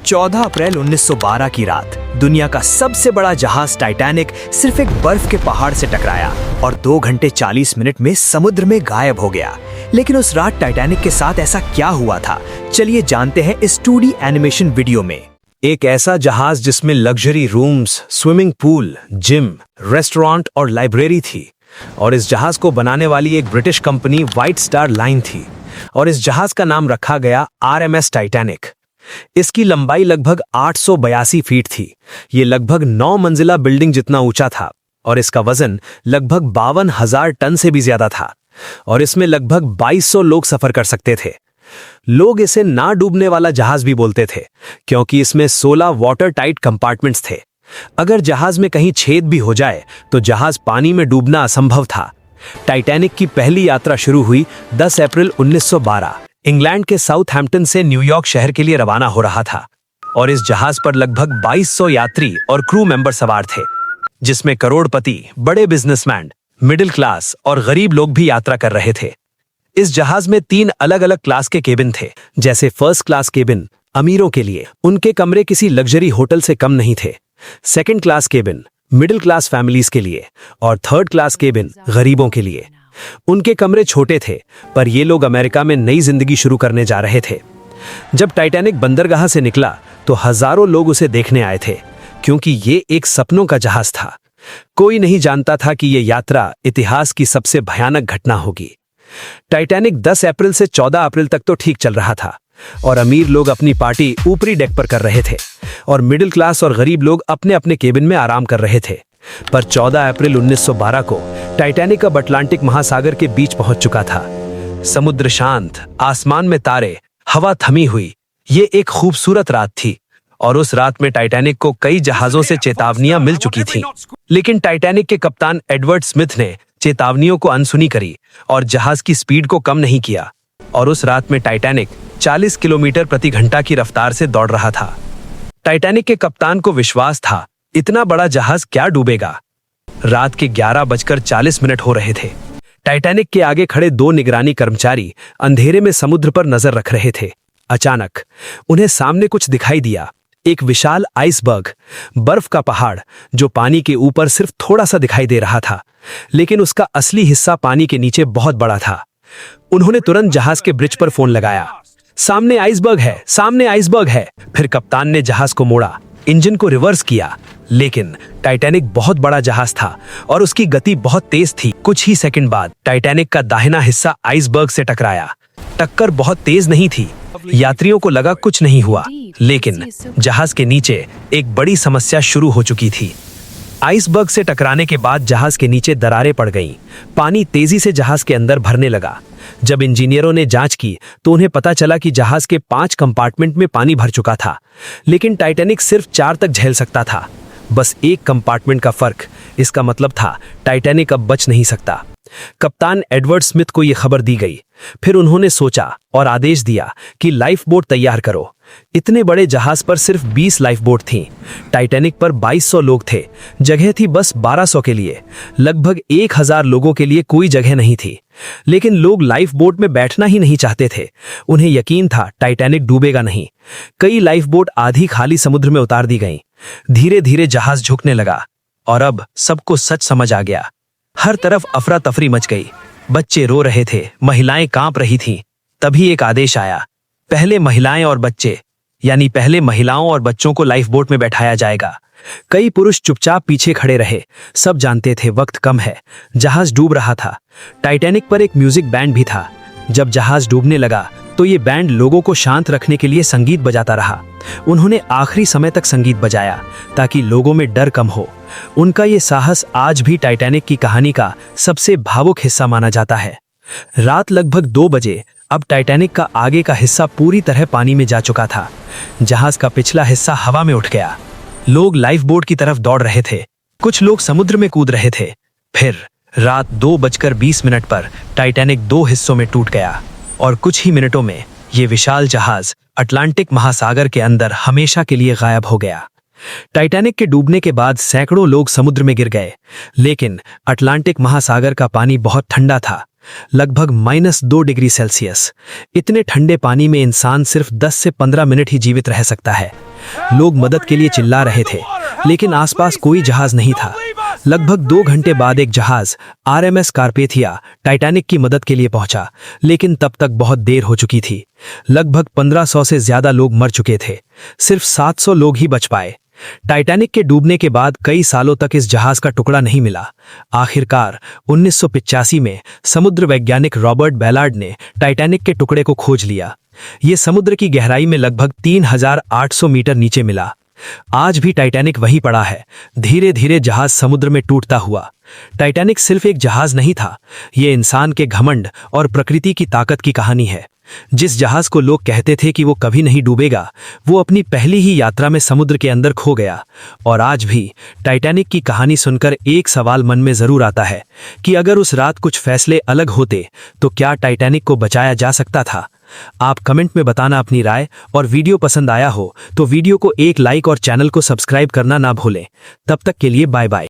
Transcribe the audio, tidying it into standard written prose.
14 अप्रैल 1912 की रात दुनिया का सबसे बड़ा जहाज टाइटैनिक सिर्फ एक बर्फ के पहाड़ से टकराया और 2 घंटे 40 मिनट में समुद्र में गायब हो गया। लेकिन उस रात टाइटैनिक के साथ ऐसा क्या हुआ था, चलिए जानते हैं इस 2D एनिमेशन वीडियो में। एक ऐसा जहाज जिसमें luxury rooms, swimming pool, gym, restaurant और लाइब्रेरी थी, और इस जहाज को बनाने वाली एक British company white star line थी, और इस जहाज का नाम रखा गया RMS टाइटैनिक। इसकी लंबाई लगभग 882 फीट थी। ये लगभग 9 मंजिला बिल्डिंग जितना ऊंचा था और इसका वजन लगभग 52,000 टन से भी ज्यादा था, और इसमें लगभग 2200 लोग सफर कर सकते थे। लोग इसे ना डूबने वाला जहाज भी बोलते थे क्योंकि इसमें 16 वाटर टाइट कंपार्टमेंट्स थे। अगर जहाज में कहीं छेद भी हो जाए तो जहाज पानी में डूबना असंभव था। टाइटैनिक की पहली यात्रा शुरू हुई 10 अप्रैल 1912 इंग्लैंड के साउथहैम्पटन से न्यूयॉर्क शहर के लिए रवाना हो रहा था, और इस जहाज पर लगभग 2200 यात्री और क्रू मेंबर सवार थे, जिसमें करोड़पति, बड़े बिजनेसमैन, मिडिल क्लास और गरीब लोग भी यात्रा कर रहे थे। इस जहाज में 3 अलग अलग क्लास के केबिन थे, जैसे फर्स्ट क्लास केबिन अमीरों के लिए, उनके कमरे किसी लग्जरी होटल से कम नहीं थे। Second class cabin middle class families के लिए, और थर्ड क्लास केबिन गरीबों के लिए। उनके कमरे छोटे थे, पर ये लोग अमेरिका में नई जिंदगी शुरू करने जा रहे थे। जब टाइटैनिक बंदरगाह से निकला तो हजारों लोग उसे देखने आए थे, क्योंकि ये एक सपनों का जहाज था। कोई नहीं जानता था कि ये यात्रा इतिहास की सबसे भयानक घटना होगी। टाइटैनिक 10 अप्रैल से 14 अप्रैल तक तो ठीक चल रहा था, और अमीर लोग अपनी पार्टी ऊपरी डेक पर कर रहे थे, और मिडिल क्लास और गरीब लोग अपने अपने केबिन में आराम कर रहे थे। पर 14 अप्रैल 1912 को टाइटैनिक अब अटलांटिक महासागर के बीच पहुंच चुका था। समुद्र शांत, आसमान में तारे, हवा थमी हुई। ये एक खूबसूरत रात थी, और उस रात में टाइटैनिक को कई जहाजों से चेतावनियां मिल चुकी थीं। लेकिन टाइटैनिक के कप्तान एडवर्ड स्मिथ ने चेतावनियों को अनसुनी करी और जहाज की स्पीड को कम नहीं किया, और उस रात में टाइटैनिक 40 किलोमीटर प्रति घंटा की रफ्तार से दौड़ रहा था। टाइटैनिक के कप्तान को विश्वास था, इतना बड़ा जहाज क्या डूबेगा। रात के 11:40 हो रहे थे। टाइटैनिक के आगे खड़े 2 निगरानी कर्मचारी अंधेरे में समुद्र पर नजर रख रहे थे। अचानक उन्हें सामने कुछ दिखाई दिया, एक विशाल आइसबर्ग, बर्फ का पहाड़ जो पानी के ऊपर सिर्फ थोड़ा सा दिखाई दे रहा था, लेकिन उसका असली हिस्सा पानी के नीचे बहुत बड़ा था। उन्होंने तुरंत जहाज के ब्रिज पर फोन लगाया, सामने आइसबर्ग है, सामने आइसबर्ग है। फिर कप्तान ने जहाज को मोड़ा, इंजन को रिवर्स किया, लेकिन टाइटैनिक बहुत बड़ा जहाज था और उसकी गति बहुत तेज थी। कुछ ही सेकंड बाद टाइटैनिक का दाहिना हिस्सा आइसबर्ग से टकराया। टक्कर बहुत तेज नहीं थी, यात्रियों को लगा कुछ नहीं हुआ, लेकिन जहाज के नीचे एक बड़ी समस्या शुरू हो चुकी थी। आइसबर्ग से टकराने के बाद जहाज के नीचे दरारें पड़ गईं। पानी तेजी से जहाज के अंदर भरने लगा। जब इंजीनियरों ने जांच की तो उन्हें पता चला कि जहाज के 5 कंपार्टमेंट में पानी भर चुका था, लेकिन टाइटैनिक सिर्फ 4 तक झेल सकता था। बस एक कंपार्टमेंट का फर्क। इसका मतलब था टाइटैनिक अब बच नहीं सकता। कप्तान एडवर्ड स्मिथ को यह खबर दी गई। फिर उन्होंने सोचा और आदेश दिया कि लाइफ बोट तैयार करो। इतने बड़े जहाज पर सिर्फ 20 लाइफ बोट थीं। टाइटैनिक पर 2200 लोग थे, जगह थी बस 1200 के लिए। लगभग 1000 लोगों के लिए कोई जगह नहीं थी। लेकिन लोग लाइफ बोट में बैठना ही नहीं चाहते थे। उन्हें यकीन था टाइटैनिक डूबेगा नहीं। कई लाइफ बोट आधी खाली समुद्र में उतार दी गईं। धीरे धीरे जहाज झुकने लगा, और अब सबको सच समझ आ गया। हर तरफ अफरा तफरी मच गई। बच्चे रो रहे थे, महिलाएं कांप रही थीं। तभी एक आदेश आया, पहले महिलाएं और बच्चे, यानी पहले महिलाओं और बच्चों को लाइफ बोट में बैठाया जाएगा। कई पुरुष चुपचाप पीछे खड़े रहे। सब जानते थे वक्त कम है, जहाज डूब रहा था। टाइटैनिक पर एक म्यूजिक बैंड भी था। जब जहाज डूबने लगा तो ये बैंड लोगों को शांत रखने के लिए संगीत बजाता रहा। उन्होंने आखिरी समय तक संगीत बजाया ताकि लोगों में डर कम हो। उनका ये साहस आज भी टाइटैनिक की कहानी का सबसे भावुक हिस्सा माना जाता है। रात लगभग 2 बजे अब टाइटैनिक का आगे का हिस्सा पूरी तरह पानी में जा चुका था। जहाज का पिछला हिस्सा हवा में उठ गया। लोग लाइफ बोट की तरफ दौड़ रहे थे, कुछ लोग समुद्र में कूद रहे थे। फिर रात 2:20 पर टाइटैनिक 2 हिस्सों में टूट गया, और कुछ ही मिनटों में ये विशाल जहाज अटलांटिक महासागर के अंदर हमेशा के लिए गायब हो गया। टाइटैनिक के डूबने के बाद सैकड़ों लोग समुद्र में गिर गए, लेकिन अटलांटिक महासागर का पानी बहुत ठंडा था, लगभग -2 डिग्री सेल्सियस। इतने ठंडे पानी में इंसान सिर्फ 10 से 15 मिनट ही जीवित रह सकता है। लोग मदद के लिए चिल्ला रहे थे, लेकिन आसपास कोई जहाज नहीं था। लगभग 2 घंटे बाद एक जहाज आरएमएस कारपेथिया टाइटैनिक की मदद के लिए पहुंचा, लेकिन तब तक बहुत देर हो चुकी थी। लगभग 1500 से ज्यादा लोग मर चुके थे, सिर्फ 700 लोग ही बच पाए। टाइटैनिक के डूबने के बाद कई सालों तक इस जहाज का टुकड़ा नहीं मिला। आखिरकार 1985 में समुद्र वैज्ञानिक रॉबर्ट बैलार्ड ने टाइटैनिक के टुकड़े को खोज लिया। ये समुद्र की गहराई में लगभग 3800 मीटर नीचे मिला। आज भी टाइटैनिक वहीं पड़ा है, धीरे धीरे जहाज समुद्र में टूटता हुआ। टाइटैनिक सिर्फ एक जहाज नहीं था, ये इंसान के घमंड और प्रकृति की ताकत की कहानी है। जिस जहाज को लोग कहते थे कि वो कभी नहीं डूबेगा, वो अपनी पहली ही यात्रा में समुद्र के अंदर खो गया। और आज भी टाइटैनिक की कहानी सुनकर एक सवाल मन में जरूर आता है कि अगर उस रात कुछ फैसले अलग होते तो क्या टाइटैनिक को बचाया जा सकता था? आप कमेंट में बताना अपनी राय, और वीडियो पसंद आया हो तो वीडियो को एक लाइक और चैनल को सब्सक्राइब करना ना भूलें। तब तक के लिए बाय बाय।